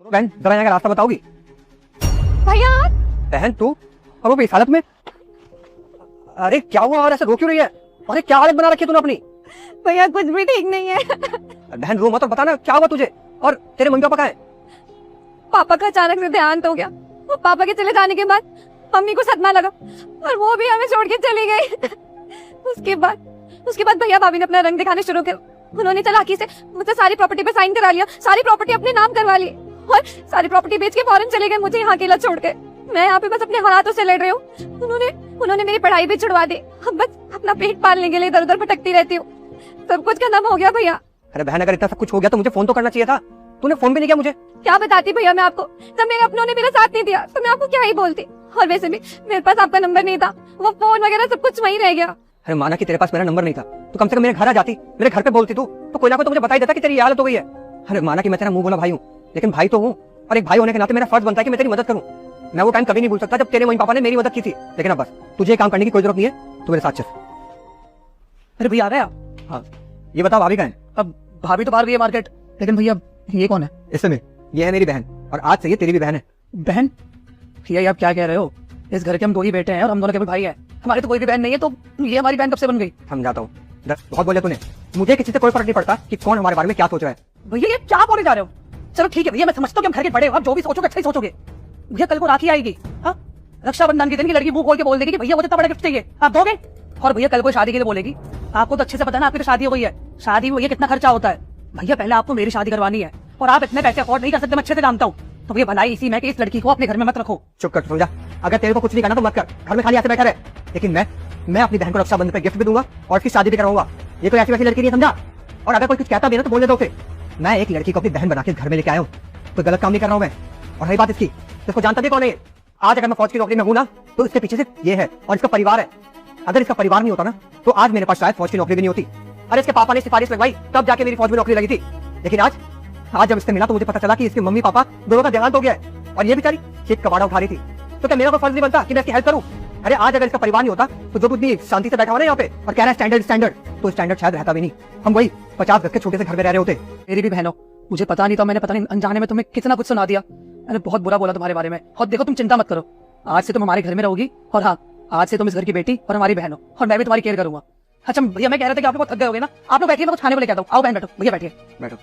तो बहन जरा यहाँ का रास्ता बताओगी? भैया बहन तू और वो भी इस हालत में? अरे क्या हुआ और ऐसे रो क्यों रही है? अरे क्या हालत बना रखी है तूने अपनी? भैया कुछ भी ठीक नहीं है। बहन रो मत और बता ना क्या हुआ तुझे, और तेरे मम्मी पापा कहाँ हैं? पापा का अचानक से देहांत हो गया। वो पापा के चले जाने के बाद मम्मी को सदमा लगा और वो भी हमें छोड़ के चली गई। उसके बाद भैया भाभी ने अपना रंग दिखाने शुरू किया। उन्होंने चालाकी से मुझसे सारी प्रॉपर्टी पे साइन करा लिया, सारी प्रॉपर्टी अपने नाम करवा ली और सारी प्रॉपर्टी बेच के फौरन चले गए मुझे यहाँ अकेला छोड़ के। मैं यहाँ पे बस अपने हालातों से लड़ रही हूँ। उन्होंने मेरी पढ़ाई भी छुड़वा दी। अब बस अपना पेट पालने के लिए इधर उधर भटकती रहती हूँ। सब कुछ खत्म हो गया भैया। अरे बहन अगर इतना सब कुछ हो गया तो मुझे फोन तो करना चाहिए था, तूने फोन भी नहीं किया मुझे। क्या बताती भैया मैं आपको, जब मेरे अपनों ने मेरा साथ नहीं दिया तो मैं आपको क्या ही बोलती। और वैसे भी मेरे पास आपका नंबर नहीं था, वो फोन वगैरह सब कुछ वहीं रह गया। अरे माना कि तेरे पास मेरा नंबर नहीं था तो कम से कम मेरे घर आ जाती, मेरे घर पे बोलती तू तो कोई ना कोई तो मुझे बता ही देता कि तेरी ये हालत हो गई है। अरे माना कि मैं तेरा मुंह बोला भाई हूँ, लेकिन भाई तो हूँ और एक भाई होने के नाते मेरा फर्ज बनता है कि मैं तेरी मदद करूँ। मैं वो टाइम कभी नहीं भूल सकता जब तेरे मम्मी पापा ने मेरी मदद की थी, लेकिन अब बस तुझे काम करने की कोई जरूरत नहीं है, तू मेरे साथ चल। अरे भैया आ गया। हाँ ये बताओ भाभी कहाँ है? अब भाभी तो बाहर गई है मार्केट, लेकिन भैया ये कौन है? इस समय ये है मेरी बहन और आज से ये तेरी भी बहन है। बहन? भैया ये आप क्या कह रहे हो? इस घर के हम दो ही बेटे हैं और हम दोनों के भी भाई हैं। हमारी तो कोई भी बहन नहीं है, तो ये हमारी बहन कब से बन गई? समझाता हूँ, बहुत बोले तूने। मुझे किसी से कोई फर्क नहीं पड़ता कि कौन हमारे बारे में क्या सोच रहा है। भैया ये क्या बोले जा रहे हो? चलो ठीक है भैया, मैं समझता हूँ कि हम घर के बड़े हो, आप जो भी सोचोगे अच्छा ही सोचोगे। भैया कल को राखी आएगी, हाँ रक्षाबंधन के दिन की लड़की मुंह खोल के बोल देगी कि भैया मुझे इतना बड़ा गिफ्ट चाहिए, आप दोगे? और भैया कल को शादी के लिए बोलेगी, आपको तो अच्छे से पता है ना, आपकी तो शादी हो गई है, शादी में भैया कितना खर्चा होता है। भैया पहले आपको मेरी शादी करवानी है और आप इतने पैसे अफोर्ड नहीं कर सकते, मैं अच्छे से जानता हूँ। तो भैया भलाई इसी में कि इस लड़की को अपने घर में मत रखो। चुप कर समझा, अगर तेरे को कुछ नहीं करना तो मत कर, घर में खाली ऐसे बैठा रहे। लेकिन मैं अपनी बहन को रक्षाबंधन पे गिफ्ट भी दूंगा और उसकी शादी भी करवाऊंगा। ये कोई ऐसी वैसी लड़की नहीं, समझा? और अगर कोई कुछ कहता भी ना तो बोलने दो उसे। मैं एक लड़की को अपनी बहन बना के घर में लेके आया हूँ, कोई गलत काम नहीं कर रहा हूँ मैं। और रही बात इसकी, इसको जानता भी कौन है? आज अगर मैं फौज की नौकरी में हूँ ना तो इसके पीछे सिर्फ ये है और इसका परिवार है। अगर इसका परिवार नहीं होता ना तो आज मेरे पास शायद फौज की नौकरी भी नहीं होती। अरे इसके पापा ने सिफारिश लगवाई तब जाके मेरी फौज में नौकरी लगी थी। लेकिन आज जब इससे मिला तो मुझे पता चला कि इसके मम्मी पापा दोनों का देहांत हो गया है और ये बेचारी एक कबाड़ा उठा रही थी। तो क्या मेरा कोई फर्ज नहीं बनता कि मैं इसकी हेल्प करूं? अरे आज अगर इसका परिवार नहीं होता तो जो इतनी शांति से बैठा हुआ ना यहाँ पे और कह रहा है स्टैंडर्ड, तो स्टैंडर्ड शायद रहता भी नहीं। हम वही 50 गज के छोटे से घर में रह रहे होते। मेरी भी बहन हो, मुझे पता नहीं था, मैंने पता नहीं अनजाने में तुम्हें कितना कुछ सुना दिया। मैंने बहुत बुरा बोला तुम्हारे बारे में। और देखो तुम चिंता मत करो, आज से तुम हमारे घर में रहोगी और हाँ आज से तुम इस घर की बेटी और हमारी बहन हो और मैं भी तुम्हारी केयर करूंगा। अच्छा भैया मैं कह रहा था कि आप लोग थक गए होगे ना, आप लोग बैठिए, मैं कुछ खाने को लेके आता हूँ। आओ बहन बैठो, भैया बैठिए। बैठो।